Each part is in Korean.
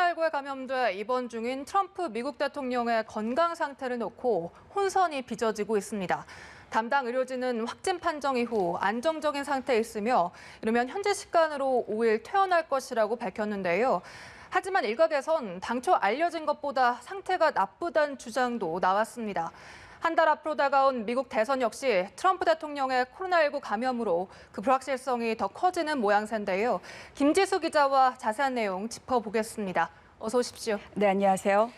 코로나19에 감염돼 입원 중인 트럼프 미국 대통령의 건강 상태를 놓고 혼선이 빚어지고 있습니다. 담당 의료진은 확진 판정 이후 안정적인 상태에 있으며 이르면 현지 시간으로 5일 퇴원할 것이라고 밝혔는데요. 하지만 일각에선 당초 알려진 것보다 상태가 나쁘다는 주장도 나왔습니다. 한 달 앞으로 다가온 미국 대선 역시 트럼프 대통령의 코로나19 감염으로 그 불확실성이 더 커지는 모양새인데요. 김지수 기자와 자세한 내용 짚어보겠습니다. 어서 오십시오. 네, 안녕하세요.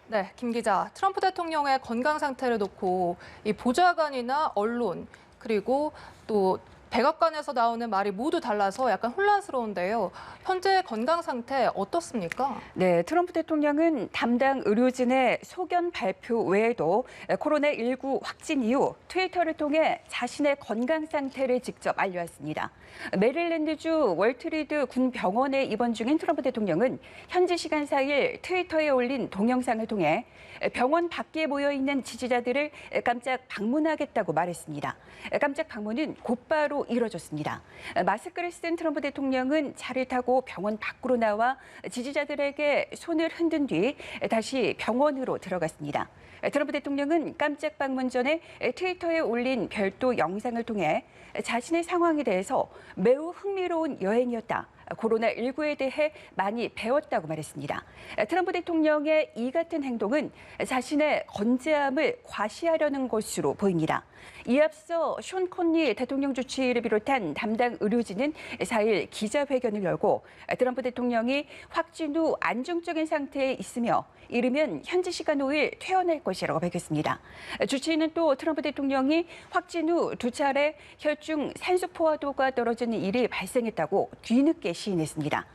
네, 김 기자. 트럼프 대통령의 건강 상태를 놓고 이 보좌관이나 언론 그리고 또 백악관에서 나오는 말이 모두 달라서 약간 혼란스러운데요. 현재 건강 상태 어떻습니까? 네, 트럼프 대통령은 담당 의료진의 소견 발표 외에도 코로나19 확진 이후 트위터를 통해 자신의 건강 상태를 직접 알려왔습니다. 메릴랜드주 월트리드 군 병원에 입원 중인 트럼프 대통령은 현지 시간 4일 트위터에 올린 동영상을 통해 병원 밖에 모여있는 지지자들을 깜짝 방문하겠다고 말했습니다. 깜짝 방문은 곧바로 이뤄졌습니다. 마스크를 쓴 트럼프 대통령은 차를 타고 병원 밖으로 나와 지지자들에게 손을 흔든 뒤 다시 병원으로 들어갔습니다. 트럼프 대통령은 깜짝 방문 전에 트위터에 올린 별도 영상을 통해 자신의 상황에 대해서 매우 흥미로운 여행이었다. 코로나19에 대해 많이 배웠다고 말했습니다. 트럼프 대통령의 이 같은 행동은 자신의 건재함을 과시하려는 것으로 보입니다. 이에 앞서 숀 콘리 대통령 주치의를 비롯한 담당 의료진은 4일 기자회견을 열고 트럼프 대통령이 확진 후 안정적인 상태에 있으며 이르면 현지 시간 5일 퇴원할 것이라고 밝혔습니다. 주치의는 또 트럼프 대통령이 확진 후 2차례 혈중 산소 포화도가 떨어지는 일이 발생했다고 뒤늦게 시인했습니다.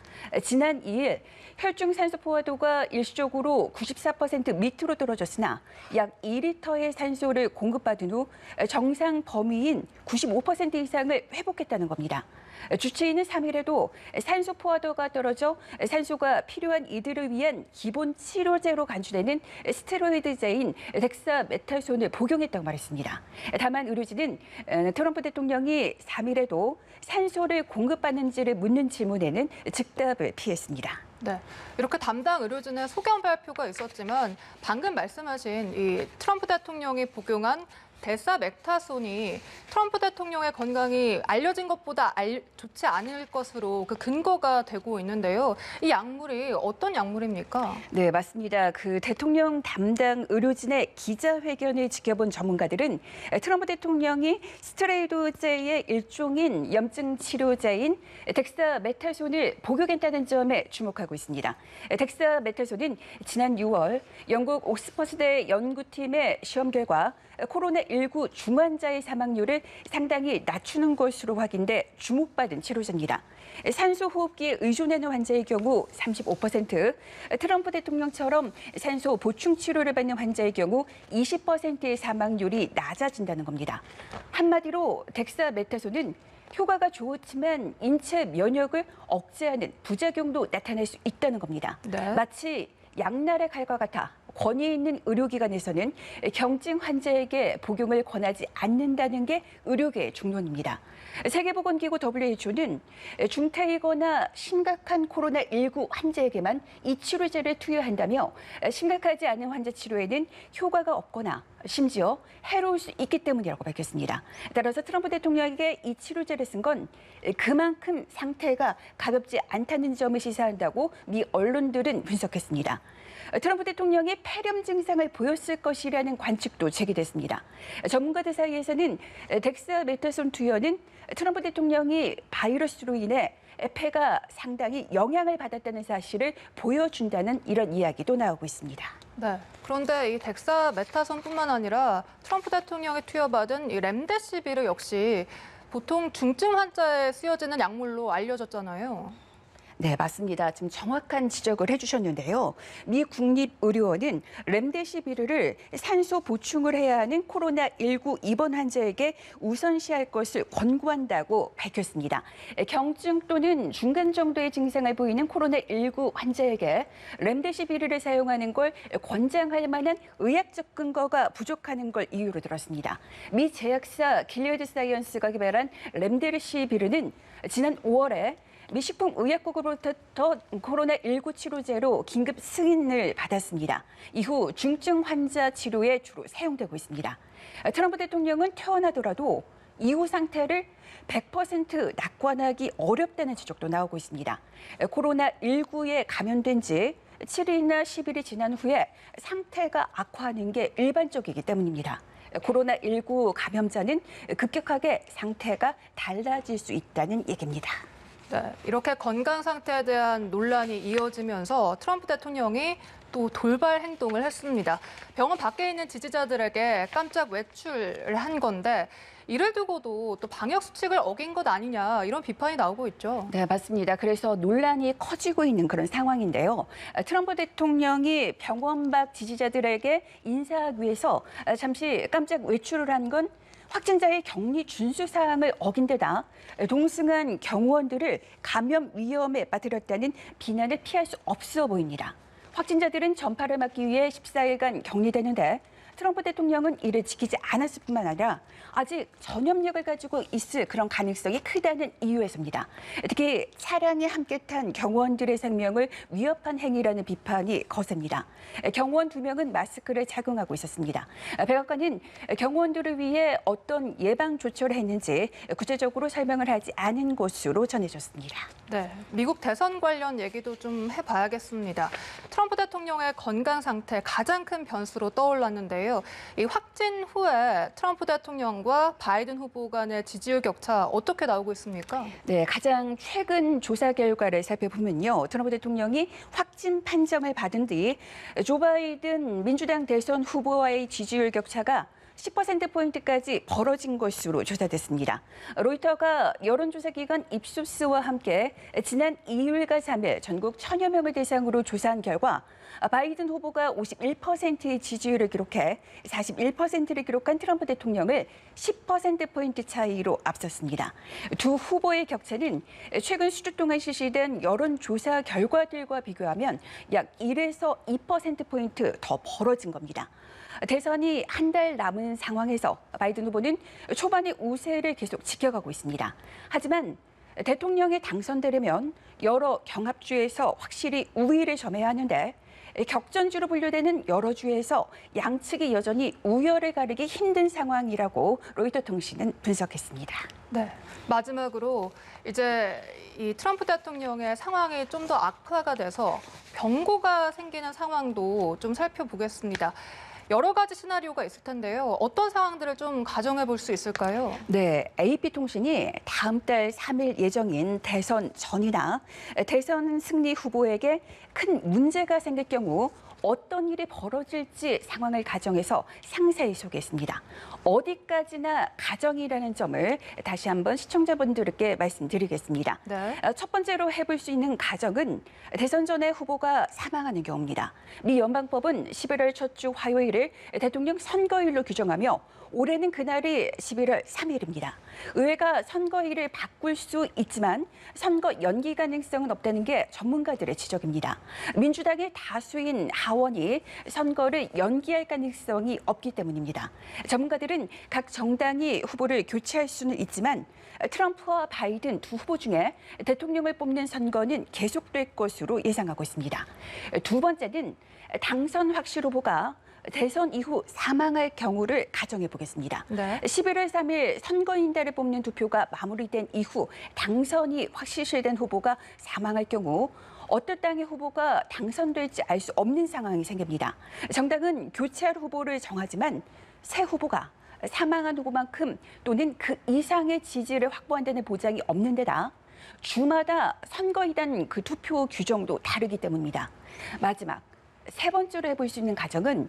지난 2일 혈중 산소 포화도가 일시적으로 94% 밑으로 떨어졌으나 약 2리터의 산소를 공급받은 후 정상 범위인 95% 이상을 회복했다는 겁니다. 주치의는 3일에도 산소 포화도가 떨어져 산소가 필요한 이들을 위한 기본 치료제로 간주되는 스테로이드제인 덱사메타손을 복용했다고 말했습니다. 다만 의료진은 트럼프 대통령이 3일에도 산소를 공급받는지를 묻는 질문에는 즉답을 피했습니다. 네, 이렇게 담당 의료진의 소견 발표가 있었지만 방금 말씀하신 이 트럼프 대통령이 복용한 데사메타손이 트럼프 대통령의 건강이 알려진 것보다 좋지 않을 것으로 그 근거가 되고 있는데요. 이 약물이 어떤 약물입니까? 네, 맞습니다. 그 대통령 담당 의료진의 기자회견을 지켜본 전문가들은 트럼프 대통령이 스테로이드제의 일종인 염증 치료제인 덱사메타손을 복용했다는 점에 주목하고 있습니다. 덱사메타손은 지난 6월 영국 옥스퍼드대 연구팀의 시험 결과 코로나19 중환자의 사망률을 상당히 낮추는 것으로 확인돼 주목받은 치료제입니다. 산소호흡기에 의존하는 환자의 경우 35%, 트럼프 대통령처럼 산소 보충 치료를 받는 환자의 경우 20%의 사망률이 낮아진다는 겁니다. 한마디로 덱사메타손은 효과가 좋지만 인체 면역을 억제하는 부작용도 나타날 수 있다는 겁니다. 네. 마치 양날의 칼과 같아 권위 있는 의료기관에서는 경증 환자에게 복용을 권하지 않는다는 게 의료계의 중론입니다. 세계보건기구 WHO는 중태이거나 심각한 코로나19 환자에게만 이 치료제를 투여한다며 심각하지 않은 환자 치료에는 효과가 없거나 심지어 해로울 수 있기 때문이라고 밝혔습니다. 따라서 트럼프 대통령에게 이 치료제를 쓴 건 그만큼 상태가 가볍지 않다는 점을 시사한다고 미 언론들은 분석했습니다. 트럼프 대통령이 폐렴 증상을 보였을 것이라는 관측도 제기됐습니다. 전문가들 사이에서는 덱사메타손 투여는 트럼프 대통령이 바이러스로 인해 폐가 상당히 영향을 받았다는 사실을 보여준다는 이런 이야기도 나오고 있습니다. 네. 그런데 이 덱사메타손뿐만 아니라 트럼프 대통령이 투여받은 이 렘데시비르 역시 보통 중증 환자에 쓰여지는 약물로 알려졌잖아요. 네, 맞습니다. 지금 정확한 지적을 해주셨는데요. 미 국립의료원은 렘데시비르를 산소 보충을 해야 하는 코로나19 입원 환자에게 우선시할 것을 권고한다고 밝혔습니다. 경증 또는 중간 정도의 증상을 보이는 코로나19 환자에게 렘데시비르를 사용하는 걸 권장할 만한 의학적 근거가 부족하는 걸 이유로 들었습니다. 미 제약사 길리어드 사이언스가 개발한 렘데시비르는 지난 5월에 미 식품의약국으로부터 코로나19 치료제로 긴급 승인을 받았습니다. 이후 중증 환자 치료에 주로 사용되고 있습니다. 트럼프 대통령은 퇴원하더라도 이후 상태를 100% 낙관하기 어렵다는 지적도 나오고 있습니다. 코로나19에 감염된 지 7일이나 10일이 지난 후에 상태가 악화하는 게 일반적이기 때문입니다. 코로나19 감염자는 급격하게 상태가 달라질 수 있다는 얘기입니다. 네, 이렇게 건강 상태에 대한 논란이 이어지면서 트럼프 대통령이 또 돌발 행동을 했습니다. 병원 밖에 있는 지지자들에게 깜짝 외출을 한 건데 이를 두고도 또 방역 수칙을 어긴 것 아니냐 이런 비판이 나오고 있죠. 네, 맞습니다. 그래서 논란이 커지고 있는 그런 상황인데요. 트럼프 대통령이 병원 밖 지지자들에게 인사하기 위해서 잠시 깜짝 외출을 한 건 확진자의 격리 준수 사항을 어긴 데다 동승한 경호원들을 감염 위험에 빠뜨렸다는 비난을 피할 수 없어 보입니다. 확진자들은 전파를 막기 위해 14일간 격리되는데 트럼프 대통령은 이를 지키지 않았을 뿐만 아니라 아직 전염력을 가지고 있을 그런 가능성이 크다는 이유에서입니다. 특히 차량에 함께 탄 경호원들의 생명을 위협한 행위라는 비판이 거셉니다. 경호원 2명은 마스크를 착용하고 있었습니다. 백악관은 경호원들을 위해 어떤 예방 조처를 했는지 구체적으로 설명을 하지 않은 것으로 전해졌습니다. 네, 미국 대선 관련 얘기도 좀 해봐야겠습니다. 트럼프 대통령의 건강 상태 가장 큰 변수로 떠올랐는데요. 이 확진 후에 트럼프 대통령과 바이든 후보 간의 지지율 격차 어떻게 나오고 있습니까? 네, 가장 최근 조사 결과를 살펴보면요. 트럼프 대통령이 확진 판정을 받은 뒤 조 바이든 민주당 대선 후보와의 지지율 격차가 10%포인트까지 벌어진 것으로 조사됐습니다. 로이터가 여론조사 기관 입소스와 함께 지난 2일과 3일 전국 1,000여 명을 대상으로 조사한 결과 바이든 후보가 51%의 지지율을 기록해 41%를 기록한 트럼프 대통령을 10%포인트 차이로 앞섰습니다. 두 후보의 격차는 최근 수주 동안 실시된 여론조사 결과들과 비교하면 약 1에서 2%포인트 더 벌어진 겁니다. 대선이 한 달 남은 상황에서 바이든 후보는 초반의 우세를 계속 지켜가고 있습니다. 하지만 대통령에 당선되려면 여러 경합주에서 확실히 우위를 점해야 하는데 격전주로 분류되는 여러 주에서 양측이 여전히 우열을 가리기 힘든 상황이라고 로이터 통신은 분석했습니다. 네, 마지막으로 이제 이 트럼프 대통령의 상황이 좀 더 악화가 돼서 병고가 생기는 상황도 좀 살펴보겠습니다. 여러 가지 시나리오가 있을 텐데요. 어떤 상황들을 좀 가정해 볼 수 있을까요? 네, AP통신이 다음 달 3일 예정인 대선 전이나 대선 승리 후보에게 큰 문제가 생길 경우 어떤 일이 벌어질지 상황을 가정해서 상세히 소개했습니다. 어디까지나 가정이라는 점을 다시 한번 시청자분들께 말씀드리겠습니다. 네. 첫 번째로 해볼 수 있는 가정은 대선 전에 후보가 사망하는 경우입니다. 미 연방법은 11월 첫 주 화요일을 대통령 선거일로 규정하며 올해는 그날이 11월 3일입니다. 의회가 선거일을 바꿀 수 있지만 선거 연기 가능성은 없다는 게 전문가들의 지적입니다. 민주당의 다수인 하원이 선거를 연기할 가능성이 없기 때문입니다. 전문가들은 각 정당이 후보를 교체할 수는 있지만 트럼프와 바이든 두 후보 중에 대통령을 뽑는 선거는 계속될 것으로 예상하고 있습니다. 두 번째는 당선 확실 후보가 대선 이후 사망할 경우를 가정해 보겠습니다. 네. 11월 3일 선거인단을 뽑는 투표가 마무리된 이후 당선이 확실시된 후보가 사망할 경우 어떤 당의 후보가 당선될지 알 수 없는 상황이 생깁니다. 정당은 교체할 후보를 정하지만 새 후보가 사망한 후보만큼 또는 그 이상의 지지를 확보한다는 보장이 없는 데다 주마다 선거인단 그 투표 규정도 다르기 때문입니다. 마지막 세 번째로 해볼 수 있는 가정은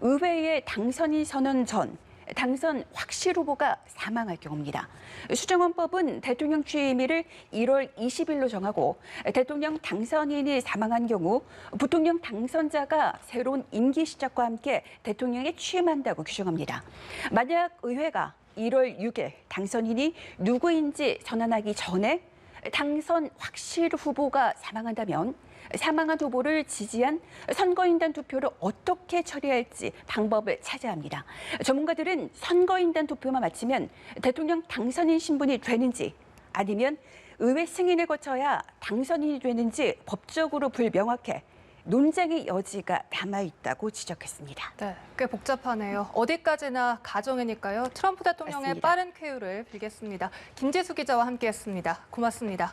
의회의 당선인 선언 전 당선 확실 후보가 사망할 경우입니다. 수정헌법은 대통령 취임일을 1월 20일로 정하고 대통령 당선인이 사망한 경우 부통령 당선자가 새로운 임기 시작과 함께 대통령에 취임한다고 규정합니다. 만약 의회가 1월 6일 당선인이 누구인지 선언하기 전에 당선 확실 후보가 사망한다면 사망한 후보를 지지한 선거인단 투표를 어떻게 처리할지 방법을 찾아야 합니다. 전문가들은 선거인단 투표만 마치면 대통령 당선인 신분이 되는지 아니면 의회 승인을 거쳐야 당선인이 되는지 법적으로 불명확해 논쟁의 여지가 남아있다고 지적했습니다. 네, 꽤 복잡하네요. 어디까지나 가정이니까요. 트럼프 대통령의 맞습니다. 빠른 쾌유를 빌겠습니다. 김지수 기자와 함께했습니다. 고맙습니다.